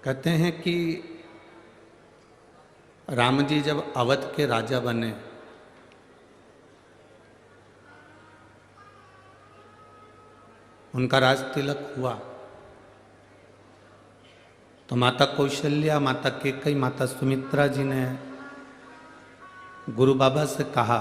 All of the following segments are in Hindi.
कहते हैं कि राम जी जब अवध के राजा बने उनका राज तिलक हुआ तो माता कौशल्या, माता केकई, माता सुमित्रा जी ने गुरु बाबा से कहा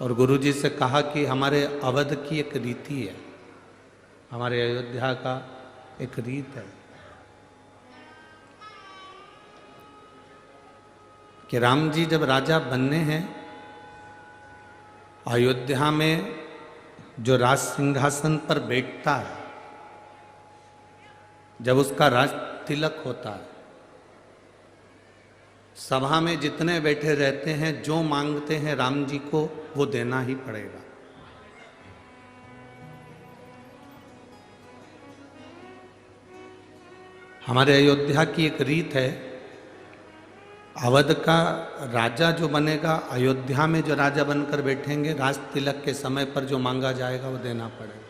और गुरु जी से कहा कि हमारे अवध की एक रीति है, हमारे अयोध्या का एक रीत है कि राम जी जब राजा बनने हैं अयोध्या में जो राज सिंहासन पर बैठता है, जब उसका राज तिलक होता है, सभा में जितने बैठे रहते हैं जो मांगते हैं राम जी को वो देना ही पड़ेगा। हमारे अयोध्या की एक रीत है, अवध का राजा जो बनेगा, अयोध्या में जो राजा बनकर बैठेंगे, राज तिलक के समय पर जो मांगा जाएगा वो देना पड़ेगा।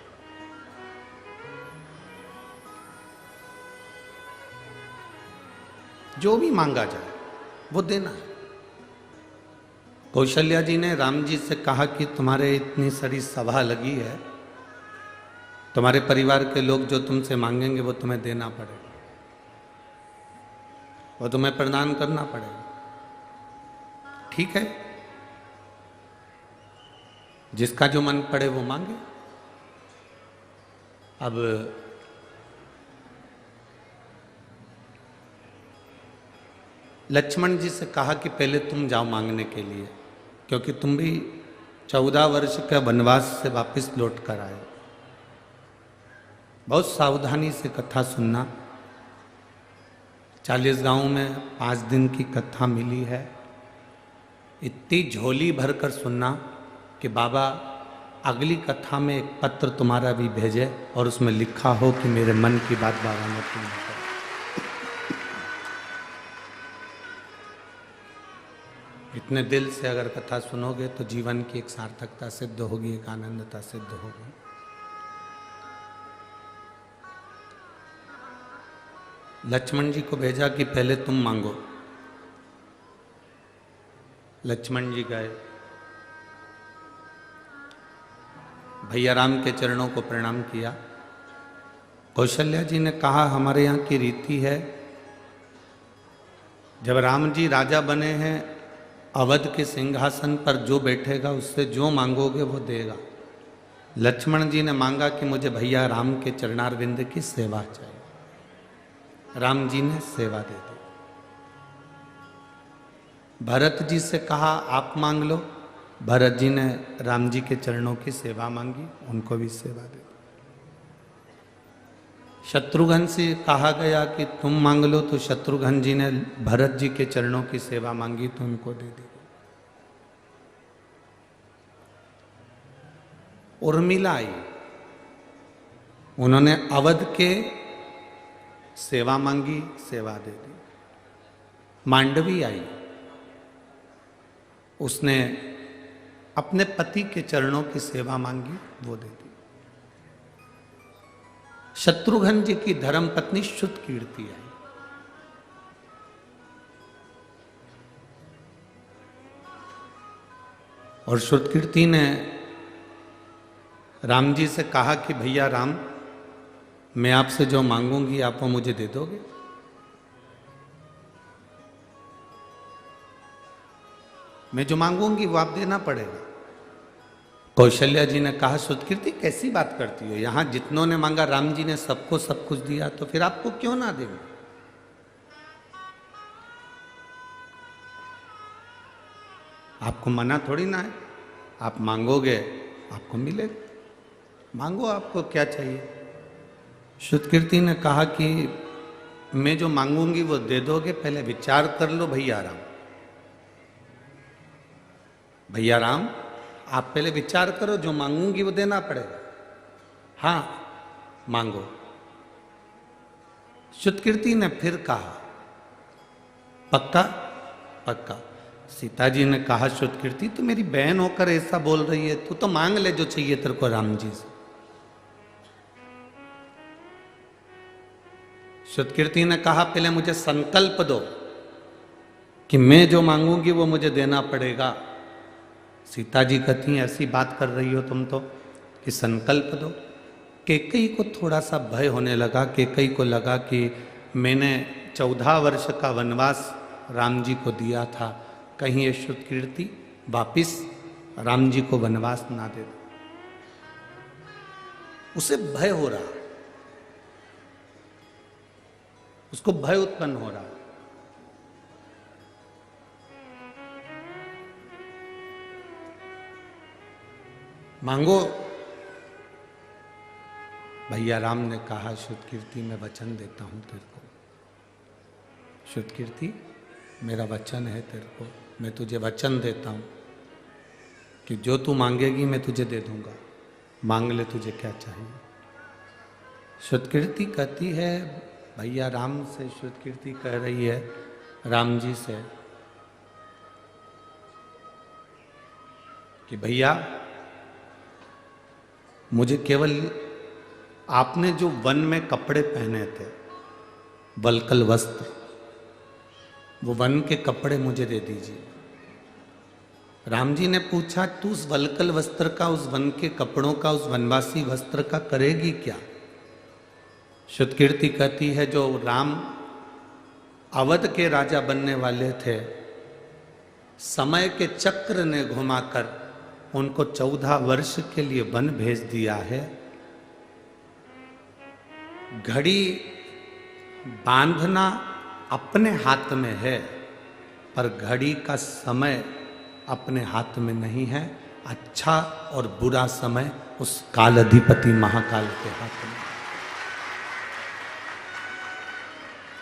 जो भी मांगा जाए वो देना है। कौशल्या जी ने राम जी से कहा कि तुम्हारे इतनी सारी सभा लगी है, तुम्हारे परिवार के लोग जो तुमसे मांगेंगे वो तुम्हें देना पड़ेगा, वो तुम्हें प्रदान करना पड़ेगा। ठीक है, जिसका जो मन पड़े वो मांगे। अब लक्ष्मण जी से कहा कि पहले तुम जाओ मांगने के लिए, क्योंकि तुम भी 14 वर्ष का वनवास से वापस लौट कर आए। बहुत सावधानी से कथा सुनना। 40 गांव में 5 दिन की कथा मिली है। इतनी झोली भरकर सुनना कि बाबा अगली कथा में एक पत्र तुम्हारा भी भेजे और उसमें लिखा हो कि मेरे मन की बात बाबा ने पूर्ण कर। इतने दिल से अगर कथा सुनोगे तो जीवन की एक सार्थकता सिद्ध होगी, एक आनंदता सिद्ध होगी। लक्ष्मण जी को भेजा कि पहले तुम मांगो। लक्ष्मण जी गए, भैया राम के चरणों को प्रणाम किया। कौशल्या जी ने कहा हमारे यहाँ की रीति है, जब राम जी राजा बने हैं अवध के सिंहासन पर जो बैठेगा उससे जो मांगोगे वो देगा। लक्ष्मण जी ने मांगा कि मुझे भैया राम के चरणारविंद की सेवा चाहिए। राम जी ने सेवा दे दी। भरत जी से कहा आप मांग लो। भरत जी ने राम जी के चरणों की सेवा मांगी, उनको भी सेवा दे दी। शत्रुघ्न से कहा गया कि तुम मांग लो, तो शत्रुघ्न जी ने भरत जी के चरणों की सेवा मांगी तो उनको दे दी। उर्मिला आई, उन्होंने अवध के सेवा मांगी, सेवा दे दी। मांडवी आई, उसने अपने पति के चरणों की सेवा मांगी, वो दे दी। शत्रुघ्न जी की धर्म पत्नी श्रुतकीर्ति आई, और श्रुतकीर्ति ने राम जी से कहा कि भैया राम, मैं आपसे जो मांगूंगी आप वो मुझे दे दोगे? मैं जो मांगूंगी वो आप देना पड़ेगा। कौशल्या जी ने कहा श्रुतकीर्ति कैसी बात करती हो, यहां जितनों ने मांगा राम जी ने सबको सब कुछ दिया, तो फिर आपको क्यों ना देंगे? आपको मना थोड़ी ना है, आप मांगोगे आपको मिलेगा। मांगो, आपको क्या चाहिए? श्रुतकीर्ति ने कहा कि मैं जो मांगूंगी वो दे दोगे, पहले विचार कर लो भैया राम। भैया राम, आप पहले विचार करो, जो मांगूंगी वो देना पड़ेगा। हाँ मांगो। श्रुतकीर्ति ने फिर कहा पक्का? पक्का। सीता जी ने कहा श्रुतकीर्ति तू मेरी बहन होकर ऐसा बोल रही है, तू तो मांग ले जो चाहिए तेरे को राम जी से। श्रुतकीर्ति ने कहा पहले मुझे संकल्प दो कि मैं जो मांगूंगी वो मुझे देना पड़ेगा। सीता जी कहती ऐसी बात कर रही हो तुम तो कि संकल्प दो। कैकेयी को थोड़ा सा भय होने लगा। कैकेयी को लगा कि मैंने 14 वर्ष का वनवास राम जी को दिया था, कहीं ये श्रुतकीर्ति वापिस राम जी को वनवास ना दे दो। उसे भय हो रहा, उसको भय उत्पन्न हो रहा। मांगो। भैया राम ने कहा श्रुतकीर्ति मैं वचन देता हूं तेरे को। श्रुतकीर्ति मेरा वचन है तेरे को, मैं तुझे वचन देता हूं कि जो तू मांगेगी मैं तुझे दे दूंगा, मांग ले तुझे क्या चाहिए। श्रुतकीर्ति कहती है भैया राम से, श्रुतकीर्ति कह रही है राम जी से कि भैया मुझे केवल आपने जो वन में कपड़े पहने थे, वल्कल वस्त्र, वो वन के कपड़े मुझे दे दीजिए। राम जी ने पूछा तू उस वल्कल वस्त्र का, उस वन के कपड़ों का, उस वनवासी वस्त्र का करेगी क्या? श्रुतकीर्ति कहती है जो राम अवध के राजा बनने वाले थे, समय के चक्र ने घुमाकर उनको 14 वर्ष के लिए वन भेज दिया है। घड़ी बांधना अपने हाथ में है, पर घड़ी का समय अपने हाथ में नहीं है। अच्छा और बुरा समय उस काल अधिपति महाकाल के हाथ में।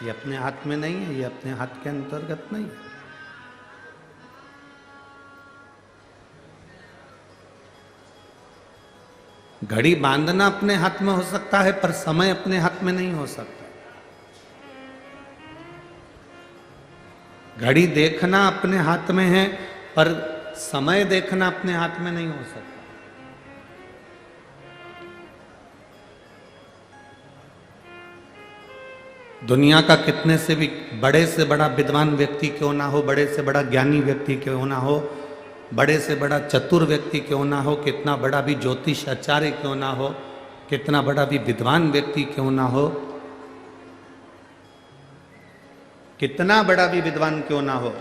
ये अपने हाथ में नहीं है, ये अपने हाथ के अंतर्गत नहीं है। घड़ी बांधना अपने हाथ में हो सकता है, पर समय अपने हाथ में नहीं हो सकता। घड़ी देखना अपने हाथ में है, पर समय देखना अपने हाथ में नहीं हो सकता। दुनिया का कितने से भी बड़े से बड़ा विद्वान व्यक्ति क्यों ना हो, बड़े से बड़ा ज्ञानी व्यक्ति क्यों ना हो, बड़े से बड़ा चतुर व्यक्ति क्यों ना हो, कितना बड़ा भी ज्योतिष आचार्य क्यों ना हो, कितना बड़ा भी विद्वान व्यक्ति क्यों ना हो, कितना बड़ा भी विद्वान क्यों ना हो,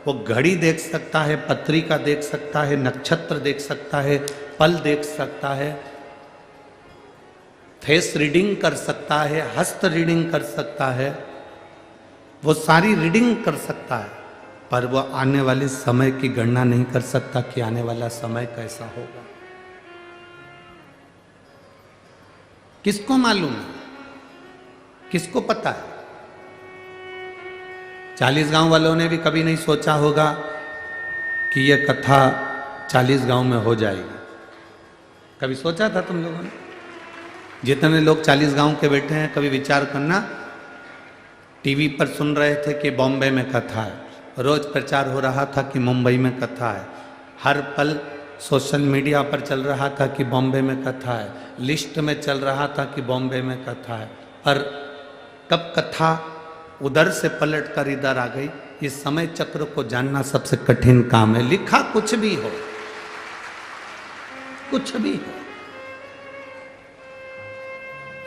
वो घड़ी देख सकता है, पत्रिका देख सकता है, नक्षत्र देख सकता है, पल देख सकता है, फेस रीडिंग कर सकता है, हस्त रीडिंग कर सकता है, वो सारी रीडिंग कर सकता है, पर वो आने वाले समय की गणना नहीं कर सकता कि आने वाला समय कैसा होगा। किसको मालूम है? किसको पता है? 40 गांव वालों ने भी कभी नहीं सोचा होगा कि यह कथा 40 गांव में हो जाएगी। कभी सोचा था तुम लोगों ने? जितने लोग 40 गांव के बैठे हैं, कभी विचार करना। टीवी पर सुन रहे थे कि बॉम्बे में कथा है, रोज प्रचार हो रहा था कि मुंबई में कथा है, हर पल सोशल मीडिया पर चल रहा था कि बॉम्बे में कथा है, लिस्ट में चल रहा था कि बॉम्बे में कथा है, पर कब कथा उधर से पलट कर इधर आ गई, ये समय चक्र को जानना सबसे कठिन काम है। लिखा कुछ भी हो, कुछ भी हो।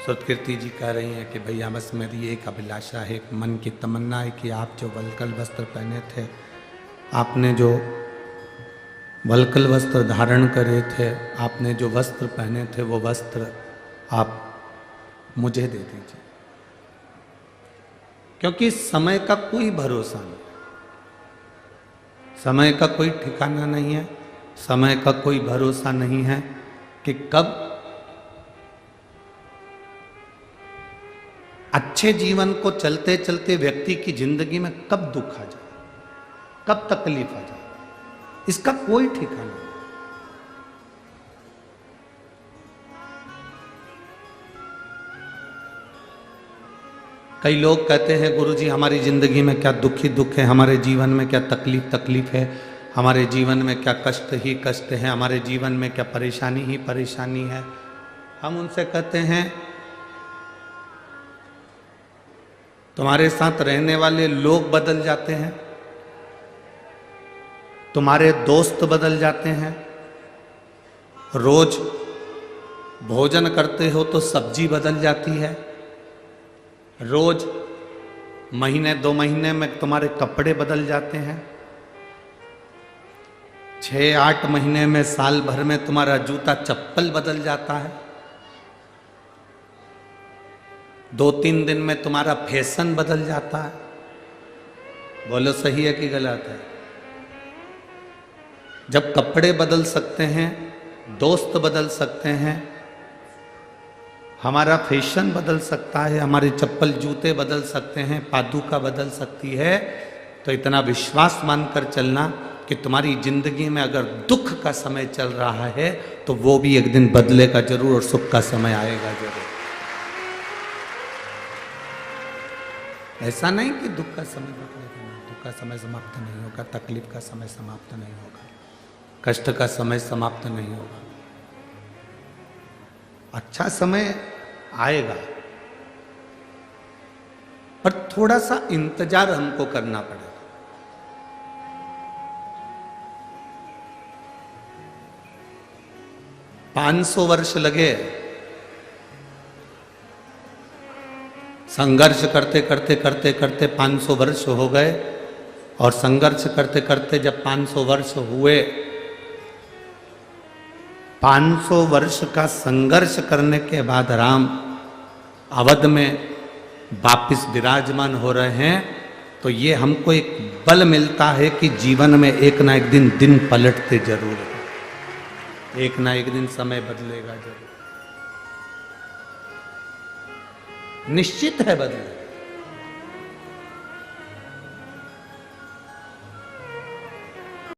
श्रुतकीर्ति जी कह रही हैं कि भैया बस मेरी एक अभिलाषा है, एक मन की तमन्ना है कि आप जो वल्कल वस्त्र पहने थे, आपने जो वल्कल वस्त्र धारण करे थे, आपने जो वस्त्र पहने थे, वो वस्त्र आप मुझे दे दीजिए। क्योंकि समय का कोई भरोसा नहीं, समय का कोई ठिकाना नहीं है, समय का कोई भरोसा नहीं है कि कब अच्छे जीवन को चलते चलते व्यक्ति की जिंदगी में कब दुख आ जाए, कब तकलीफ आ जाए, इसका कोई ठिकाना नहीं। कई लोग कहते हैं गुरुजी हमारी जिंदगी में क्या दुख ही दुख है, हमारे जीवन में क्या तकलीफ है, हमारे जीवन में क्या कष्ट ही कष्ट है, हमारे जीवन में क्या परेशानी ही परेशानी है। हम उनसे कहते हैं तुम्हारे साथ रहने वाले लोग बदल जाते हैं, तुम्हारे दोस्त बदल जाते हैं। रोज भोजन करते हो तो सब्जी बदल जाती है, रोज महीने 2 महीने में तुम्हारे कपड़े बदल जाते हैं, 6-8 महीने में, साल भर में तुम्हारा जूता चप्पल बदल जाता है, 2-3 दिन में तुम्हारा फैशन बदल जाता है। बोलो सही है कि गलत है? जब कपड़े बदल सकते हैं, दोस्त बदल सकते हैं, हमारा फैशन बदल सकता है, हमारे चप्पल जूते बदल सकते हैं, पादुका बदल सकती है, तो इतना विश्वास मानकर चलना कि तुम्हारी जिंदगी में अगर दुख का समय चल रहा है तो वो भी एक दिन बदलेगा जरूर और सुख का समय आएगा जरूर। ऐसा नहीं कि दुख का समय बदलेगा, दुख का समय समाप्त नहीं होगा, तकलीफ का समय समाप्त नहीं होगा, कष्ट का समय समाप्त नहीं होगा। अच्छा समय आएगा, पर थोड़ा सा इंतजार हमको करना पड़ेगा। 500 वर्ष लगे संघर्ष करते करते करते करते 500 वर्ष हो गए, और संघर्ष करते करते जब 500 वर्ष हुए, 500 वर्ष का संघर्ष करने के बाद राम अवध में वापिस विराजमान हो रहे हैं, तो ये हमको एक बल मिलता है कि जीवन में एक ना एक दिन पलटते जरूर है, एक ना एक दिन समय बदलेगा जरूर, निश्चित है बदलेगा।